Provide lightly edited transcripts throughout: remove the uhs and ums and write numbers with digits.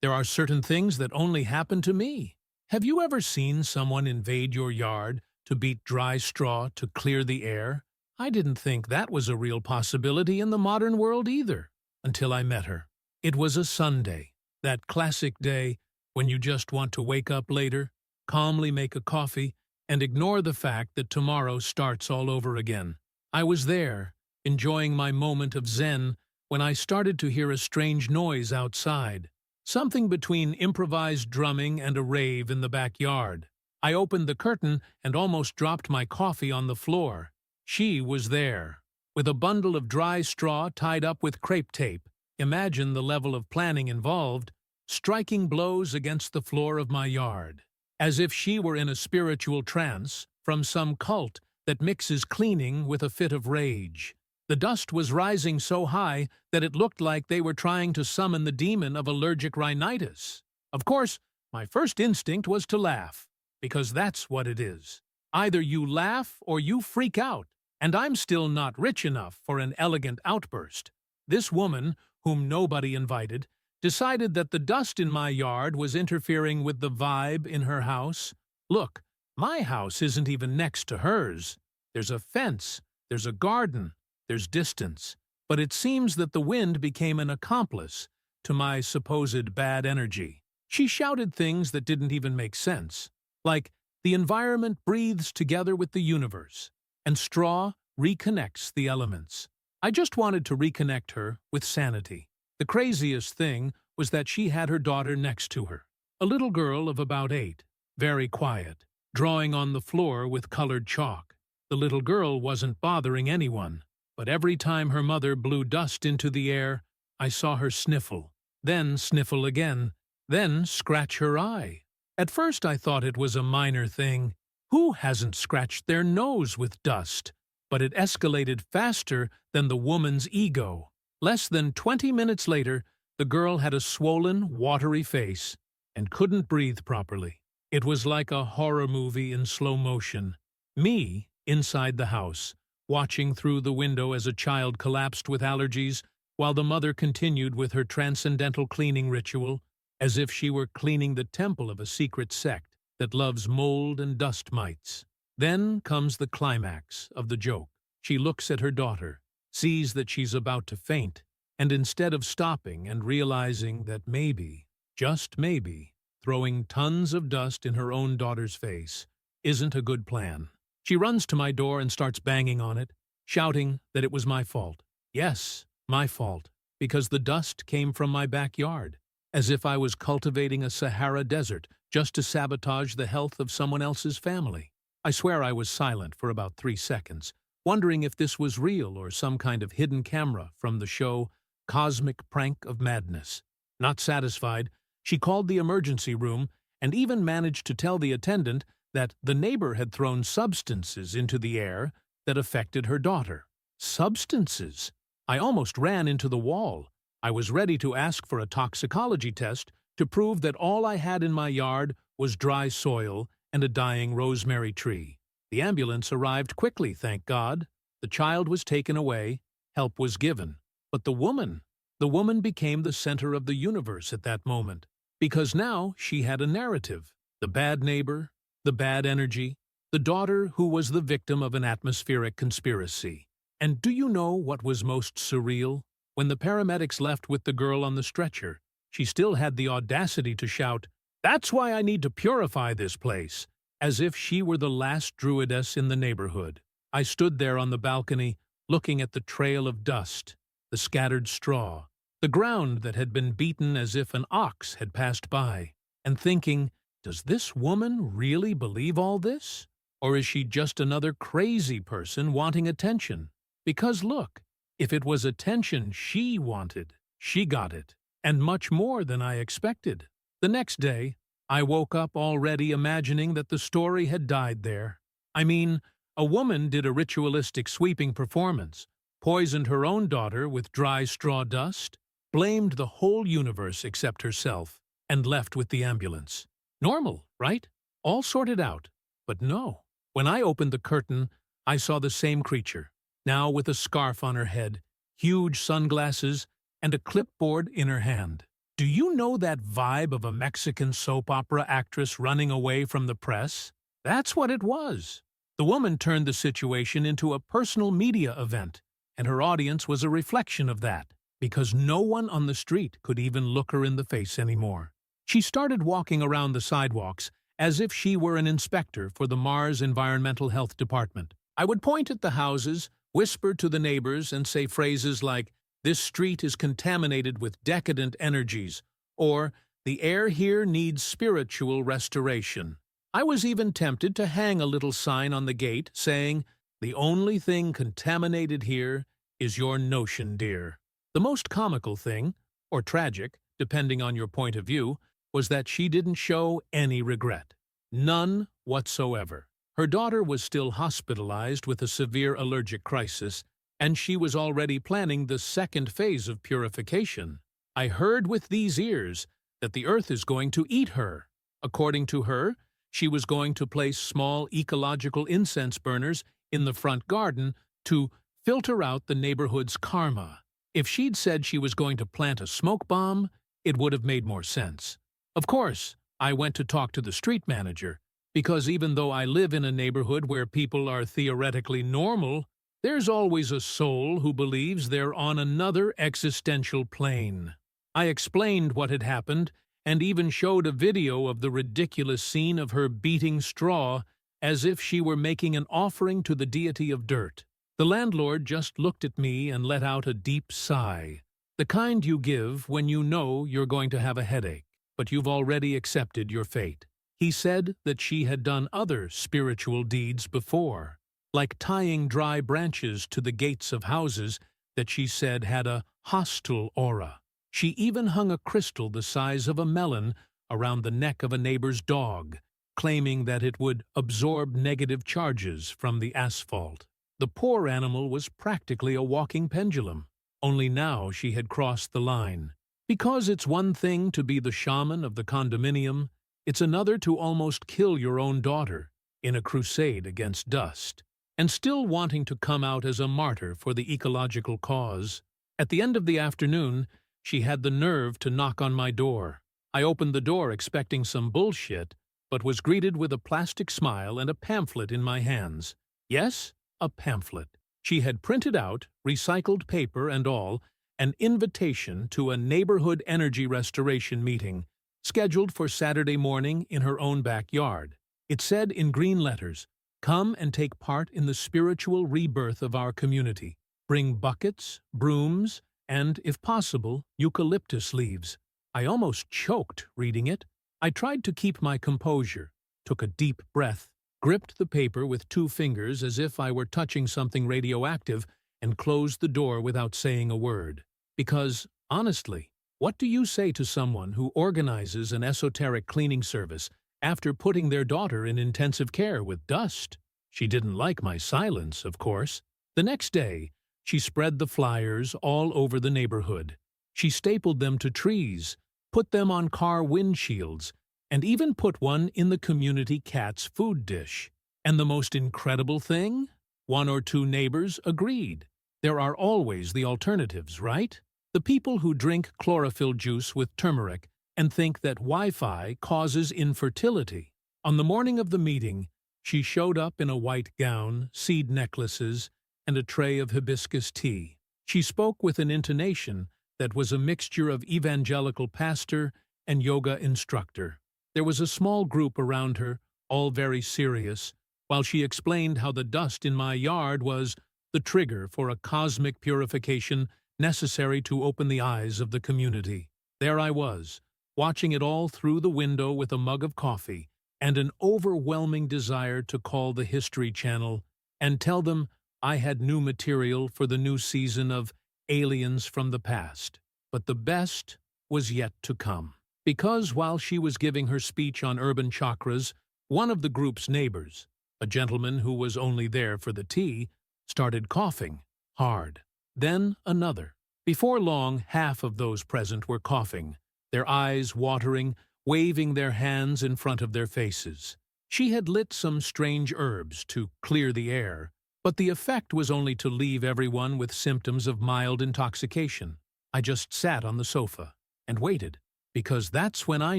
There are certain things that only happen to me. Have you ever seen someone invade your yard to beat dry straw to clear the air? I didn't think that was a real possibility in the modern world either, until I met her. It was a Sunday, that classic day when you just want to wake up later, calmly make a coffee, and ignore the fact that tomorrow starts all over again. I was there, enjoying my moment of zen, when I started to hear a strange noise outside. Something between improvised drumming and a rave in the backyard. I opened the curtain and almost dropped my coffee on the floor. She was there, with a bundle of dry straw tied up with crepe tape. Imagine the level of planning involved, striking blows against the floor of my yard, as if she were in a spiritual trance from some cult that mixes cleaning with a fit of rage. The dust was rising so high that it looked like they were trying to summon the demon of allergic rhinitis. Of course, my first instinct was to laugh, because that's what it is. Either you laugh or you freak out, and I'm still not rich enough for an elegant outburst. This woman, whom nobody invited, decided that the dust in my yard was interfering with the vibe in her house. Look, my house isn't even next to hers. There's a fence, there's a garden, there's distance, but it seems that the wind became an accomplice to my supposed bad energy. She shouted things that didn't even make sense, like, the environment breathes together with the universe, and straw reconnects the elements. I just wanted to reconnect her with sanity. The craziest thing was that she had her daughter next to her, a little girl of about 8, very quiet, drawing on the floor with colored chalk. The little girl wasn't bothering anyone, but every time her mother blew dust into the air, I saw her sniffle, then sniffle again, then scratch her eye. At first I thought it was a minor thing. Who hasn't scratched their nose with dust? But it escalated faster than the woman's ego. Less than 20 minutes later, the girl had a swollen, watery face and couldn't breathe properly. It was like a horror movie in slow motion. Me, inside the house, watching through the window as a child collapsed with allergies, while the mother continued with her transcendental cleaning ritual, as if she were cleaning the temple of a secret sect that loves mold and dust mites. Then comes the climax of the joke. She looks at her daughter, sees that she's about to faint, and instead of stopping and realizing that maybe, just maybe, throwing tons of dust in her own daughter's face isn't a good plan, she runs to my door and starts banging on it, shouting that it was my fault. Yes, my fault, because the dust came from my backyard, as if I was cultivating a Sahara desert just to sabotage the health of someone else's family. I swear I was silent for about 3 seconds, wondering if this was real or some kind of hidden camera from the show Cosmic Prank of Madness. Not satisfied, she called the emergency room and even managed to tell the attendant that the neighbor had thrown substances into the air that affected her daughter. Substances? I almost ran into the wall. I was ready to ask for a toxicology test to prove that all I had in my yard was dry soil and a dying rosemary tree. The ambulance arrived quickly, thank God. The child was taken away, help was given. But the woman became the center of the universe at that moment, because now she had a narrative. The bad neighbor, the bad energy, the daughter who was the victim of an atmospheric conspiracy. And do you know what was most surreal? When the paramedics left with the girl on the stretcher, she still had the audacity to shout, "That's why I need to purify this place," as if she were the last druidess in the neighborhood. I stood there on the balcony, looking at the trail of dust, the scattered straw, the ground that had been beaten as if an ox had passed by, and thinking, does this woman really believe all this? Or is she just another crazy person wanting attention? Because look, if it was attention she wanted, she got it, and much more than I expected. The next day, I woke up already imagining that the story had died there. I mean, a woman did a ritualistic sweeping performance, poisoned her own daughter with dry straw dust, blamed the whole universe except herself, and left with the ambulance. Normal, right? All sorted out. But no. When I opened the curtain, I saw the same creature, now with a scarf on her head, huge sunglasses, and a clipboard in her hand. Do you know that vibe of a Mexican soap opera actress running away from the press? That's what it was. The woman turned the situation into a personal media event, and her audience was a reflection of that, because no one on the street could even look her in the face anymore. She started walking around the sidewalks as if she were an inspector for the Mars Environmental Health Department. I would point at the houses, whisper to the neighbors, and say phrases like, "This street is contaminated with decadent energies," or "The air here needs spiritual restoration." I was even tempted to hang a little sign on the gate saying, "The only thing contaminated here is your notion, dear." The most comical thing, or tragic, depending on your point of view, was that she didn't show any regret. None whatsoever. Her daughter was still hospitalized with a severe allergic crisis, and she was already planning the second phase of purification. I heard with these ears that the earth is going to eat her. According to her, she was going to place small ecological incense burners in the front garden to filter out the neighborhood's karma. If she'd said she was going to plant a smoke bomb, it would have made more sense. Of course, I went to talk to the street manager, because even though I live in a neighborhood where people are theoretically normal, there's always a soul who believes they're on another existential plane. I explained what had happened and even showed a video of the ridiculous scene of her beating straw as if she were making an offering to the deity of dirt. The landlord just looked at me and let out a deep sigh, the kind you give when you know you're going to have a headache, but you've already accepted your fate. He said that she had done other spiritual deeds before, like tying dry branches to the gates of houses that she said had a hostile aura. She even hung a crystal the size of a melon around the neck of a neighbor's dog, claiming that it would absorb negative charges from the asphalt. The poor animal was practically a walking pendulum, only now she had crossed the line. Because it's one thing to be the shaman of the condominium, it's another to almost kill your own daughter in a crusade against dust, and still wanting to come out as a martyr for the ecological cause. At the end of the afternoon, she had the nerve to knock on my door. I opened the door expecting some bullshit, but was greeted with a plastic smile and a pamphlet in my hands. Yes, a pamphlet. She had printed out, recycled paper and all, an invitation to a neighborhood energy restoration meeting, scheduled for Saturday morning in her own backyard. It said in green letters, "Come and take part in the spiritual rebirth of our community. Bring buckets, brooms, and, if possible, eucalyptus leaves." I almost choked reading it. I tried to keep my composure, took a deep breath, gripped the paper with 2 fingers as if I were touching something radioactive, and closed the door without saying a word. Because, honestly, what do you say to someone who organizes an esoteric cleaning service after putting their daughter in intensive care with dust? She didn't like my silence, of course. The next day, she spread the flyers all over the neighborhood. She stapled them to trees, put them on car windshields, and even put one in the community cat's food dish. And the most incredible thing? 1 or 2 neighbors agreed. There are always the alternatives, right? The people who drink chlorophyll juice with turmeric and think that Wi-Fi causes infertility. On the morning of the meeting, she showed up in a white gown, seed necklaces, and a tray of hibiscus tea. She spoke with an intonation that was a mixture of evangelical pastor and yoga instructor. There was a small group around her, all very serious, while she explained how the dust in my yard was the trigger for a cosmic purification necessary to open the eyes of the community. There I was, watching it all through the window with a mug of coffee and an overwhelming desire to call the History Channel and tell them I had new material for the new season of Aliens from the Past. But the best was yet to come. Because while she was giving her speech on urban chakras, one of the group's neighbors, a gentleman who was only there for the tea, started coughing hard. Then another. Before long, half of those present were coughing, their eyes watering, waving their hands in front of their faces. She had lit some strange herbs to clear the air, but the effect was only to leave everyone with symptoms of mild intoxication. I just sat on the sofa and waited. because that's when I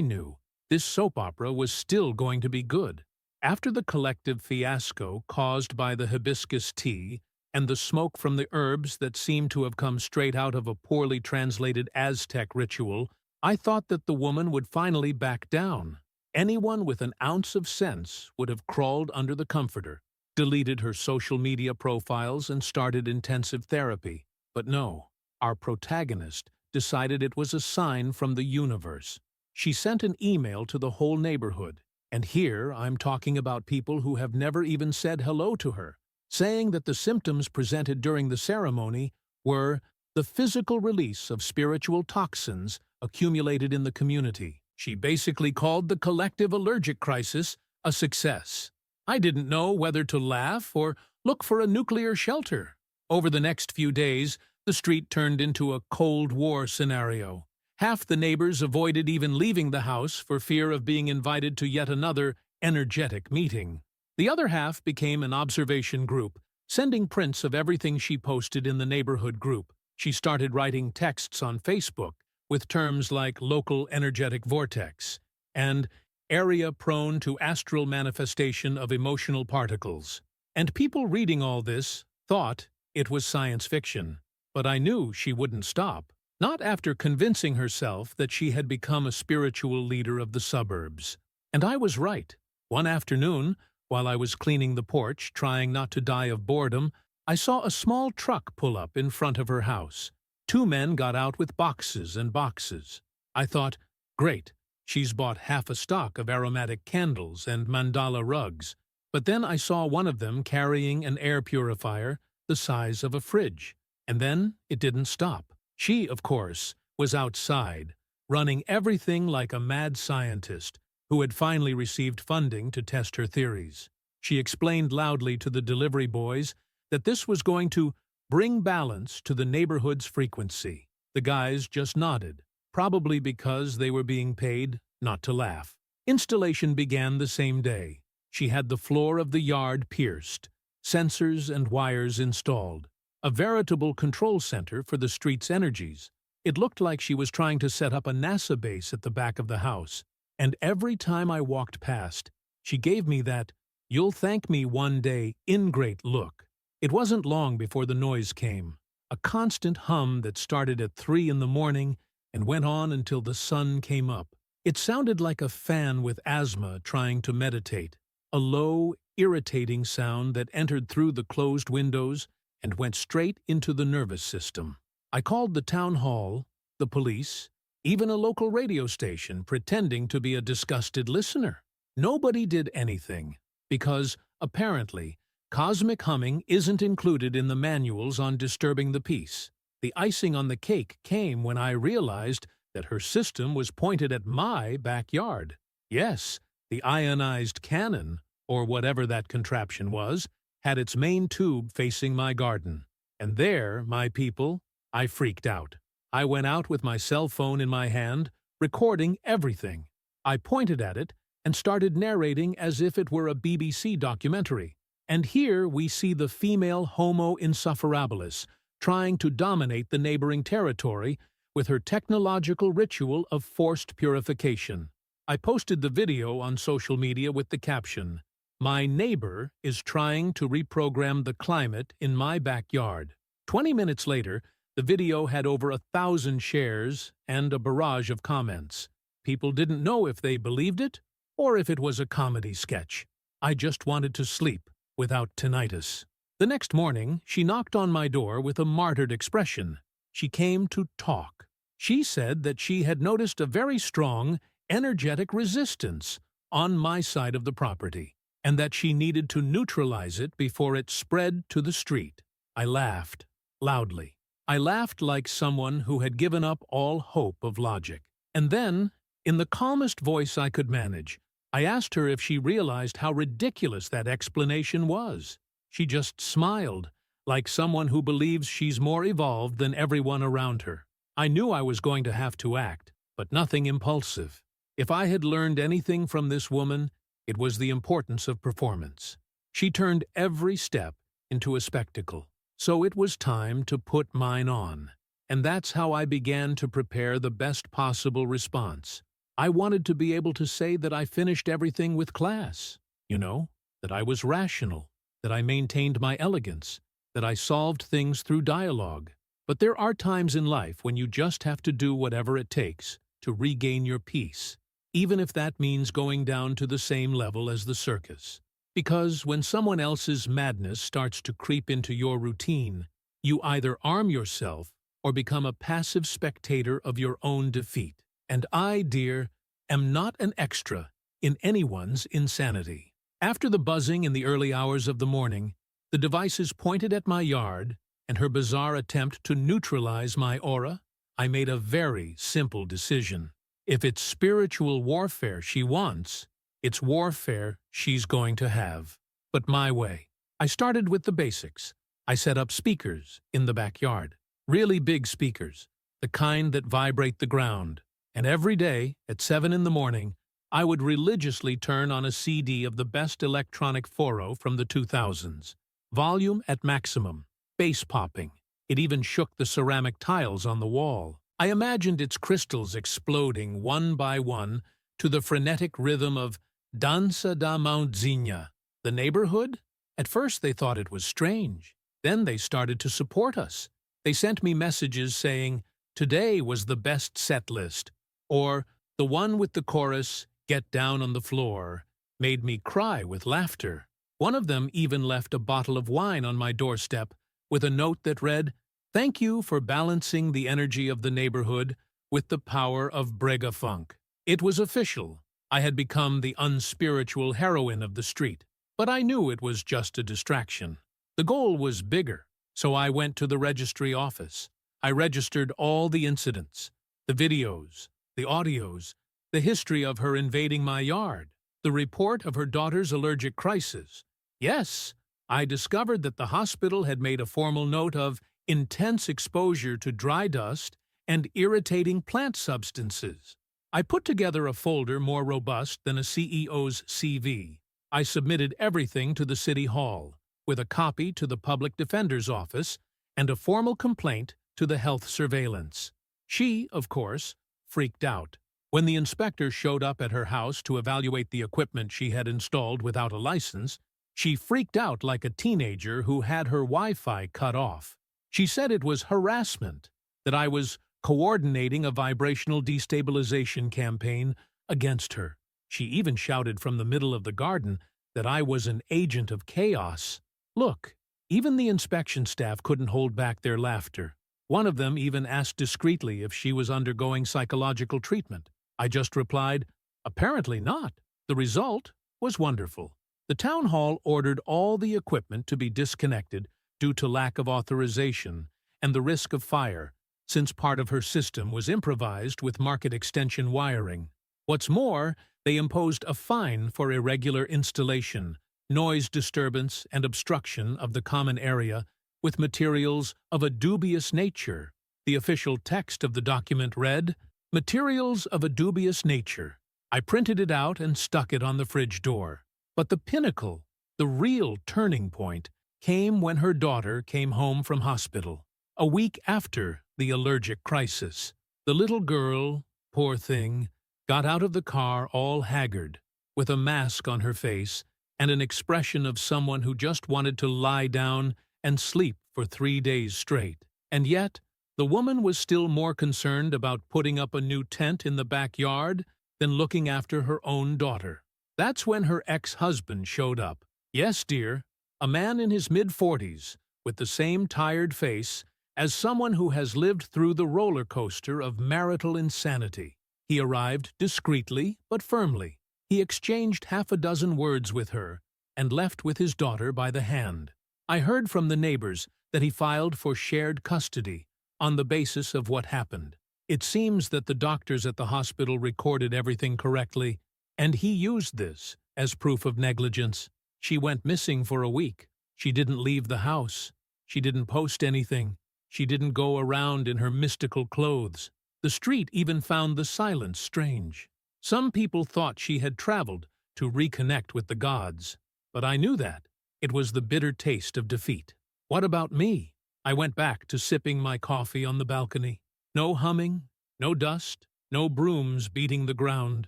knew this soap opera was still going to be good. After the collective fiasco caused by the hibiscus tea and the smoke from the herbs that seemed to have come straight out of a poorly translated Aztec ritual, I thought that the woman would finally back down. Anyone with an ounce of sense would have crawled under the comforter, deleted her social media profiles, and started intensive therapy. But no, our protagonist decided it was a sign from the universe. She sent an email to the whole neighborhood, and here I'm talking about people who have never even said hello to her, saying that the symptoms presented during the ceremony were the physical release of spiritual toxins accumulated in the community. She basically called the collective allergic crisis a success. I didn't know whether to laugh or look for a nuclear shelter. Over the next few days, the street turned into a Cold War scenario. Half the neighbors avoided even leaving the house for fear of being invited to yet another energetic meeting. The other half became an observation group, sending prints of everything she posted in the neighborhood group. She started writing texts on Facebook with terms like local energetic vortex and area prone to astral manifestation of emotional particles. And people reading all this thought it was science fiction. But I knew she wouldn't stop, not after convincing herself that she had become a spiritual leader of the suburbs. And I was right. One afternoon, while I was cleaning the porch, trying not to die of boredom, I saw a small truck pull up in front of her house. Two men got out with boxes and boxes. I thought, great, she's bought half a stock of aromatic candles and mandala rugs. But then I saw one of them carrying an air purifier the size of a fridge. And then it didn't stop. She, of course, was outside, running everything like a mad scientist who had finally received funding to test her theories. She explained loudly to the delivery boys that this was going to bring balance to the neighborhood's frequency. The guys just nodded, probably because they were being paid not to laugh. Installation began the same day. She had the floor of the yard pierced, sensors and wires installed, a veritable control center for the street's energies. It looked like she was trying to set up a NASA base at the back of the house, and every time I walked past, she gave me that "you'll thank me one day" ingrate look. It wasn't long before the noise came, a constant hum that started at 3 in the morning and went on until the sun came up. It sounded like a fan with asthma trying to meditate, a low, irritating sound that entered through the closed windows and went straight into the nervous system. I called the town hall, the police, even a local radio station pretending to be a disgusted listener. Nobody did anything, because, apparently, cosmic humming isn't included in the manuals on disturbing the peace. The icing on the cake came when I realized that her system was pointed at my backyard. Yes, the ionized cannon, or whatever that contraption was, had its main tube facing my garden. And there, my people, I freaked out. I went out with my cell phone in my hand, recording everything. I pointed at it and started narrating as if it were a BBC documentary. And here we see the female Homo insufferabilis trying to dominate the neighboring territory with her technological ritual of forced purification. I posted the video on social media with the caption, "My neighbor is trying to reprogram the climate in my backyard." 20 minutes later, the video had over 1,000 shares and a barrage of comments. People didn't know if they believed it or if it was a comedy sketch. I just wanted to sleep without tinnitus. The next morning, she knocked on my door with a martyred expression. She came to talk. She said that she had noticed a very strong, energetic resistance on my side of the property, and that she needed to neutralize it before it spread to the street. I laughed, loudly. I laughed like someone who had given up all hope of logic. And then, in the calmest voice I could manage, I asked her if she realized how ridiculous that explanation was. She just smiled, like someone who believes she's more evolved than everyone around her. I knew I was going to have to act, but nothing impulsive. If I had learned anything from this woman, it was the importance of performance. She turned every step into a spectacle. So it was time to put mine on. And that's how I began to prepare the best possible response. I wanted to be able to say that I finished everything with class, that I was rational, that I maintained my elegance, that I solved things through dialogue. But there are times in life when you just have to do whatever it takes to regain your peace, even if that means going down to the same level as the circus. Because when someone else's madness starts to creep into your routine, you either arm yourself or become a passive spectator of your own defeat. And I, dear, am not an extra in anyone's insanity. After the buzzing in the early hours of the morning, the devices pointed at my yard, and her bizarre attempt to neutralize my aura, I made a very simple decision. If it's spiritual warfare she wants, it's warfare she's going to have. But my way. I started with the basics. I set up speakers in the backyard. Really big speakers, the kind that vibrate the ground. And every day, at 7 in the morning, I would religiously turn on a CD of the best electronic foro from the 2000s. Volume at maximum, bass popping. It even shook the ceramic tiles on the wall. I imagined its crystals exploding one by one to the frenetic rhythm of Danza da Mãozinha. The neighborhood? At first they thought it was strange. Then they started to support us. They sent me messages saying, "Today was the best set list," or "The one with the chorus, 'Get down on the floor,' made me cry with laughter." One of them even left a bottle of wine on my doorstep with a note that read, "Thank you for balancing the energy of the neighborhood with the power of brega funk." It was official. I had become the unspiritual heroine of the street. But I knew it was just a distraction. The goal was bigger, so I went to the registry office. I registered all the incidents, the videos, the audios, the history of her invading my yard, the report of her daughter's allergic crisis. Yes, I discovered that the hospital had made a formal note of intense exposure to dry dust and irritating plant substances. I put together a folder more robust than a CEO's CV. I submitted everything to the City Hall, with a copy to the Public Defender's Office and a formal complaint to the Health Surveillance. She, of course, freaked out. When the inspector showed up at her house to evaluate the equipment she had installed without a license, she freaked out like a teenager who had her Wi-Fi cut off. She said it was harassment, that I was coordinating a vibrational destabilization campaign against her. She even shouted from the middle of the garden that I was an agent of chaos. Look, even the inspection staff couldn't hold back their laughter. One of them even asked discreetly if she was undergoing psychological treatment. I just replied, "Apparently not." The result was wonderful. The town hall ordered all the equipment to be disconnected due to lack of authorization and the risk of fire, since part of her system was improvised with market extension wiring. What's more, they imposed a fine for irregular installation, noise disturbance, and obstruction of the common area with materials of a dubious nature. The official text of the document read, "Materials of a dubious nature." I printed it out and stuck it on the fridge door. But the pinnacle, the real turning point, came when her daughter came home from hospital, a week after the allergic crisis. The little girl, poor thing, got out of the car all haggard, with a mask on her face and an expression of someone who just wanted to lie down and sleep for 3 days straight. And yet, the woman was still more concerned about putting up a new tent in the backyard than looking after her own daughter. That's when her ex-husband showed up. Yes, dear, a man in his mid-40s, with the same tired face as someone who has lived through the roller coaster of marital insanity. He arrived discreetly but firmly. He exchanged half a dozen words with her and left with his daughter by the hand. I heard from the neighbors that he filed for shared custody on the basis of what happened. It seems that the doctors at the hospital recorded everything correctly, and he used this as proof of negligence. She went missing for a week. She didn't leave the house. She didn't post anything. She didn't go around in her mystical clothes. The street even found the silence strange. Some people thought she had traveled to reconnect with the gods, but I knew that. It was the bitter taste of defeat. What about me? I went back to sipping my coffee on the balcony. No humming, no dust, no brooms beating the ground,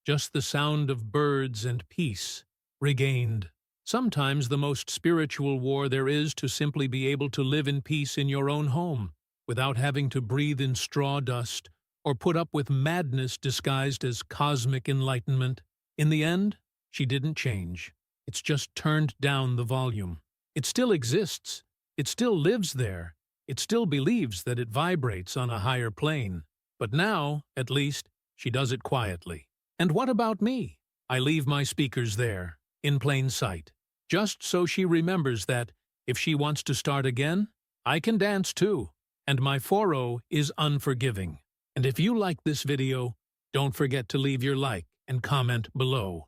just the sound of birds and peace, regained. Sometimes the most spiritual war there is to simply be able to live in peace in your own home, without having to breathe in straw dust or put up with madness disguised as cosmic enlightenment. In the end, she didn't change. It's just turned down the volume. It still exists. It still lives there. It still believes that it vibrates on a higher plane. But now, at least, she does it quietly. And what about me? I leave my speakers there, in plain sight, just so she remembers that, if she wants to start again, I can dance too. And my foro is unforgiving. And if you like this video, don't forget to leave your like and comment below.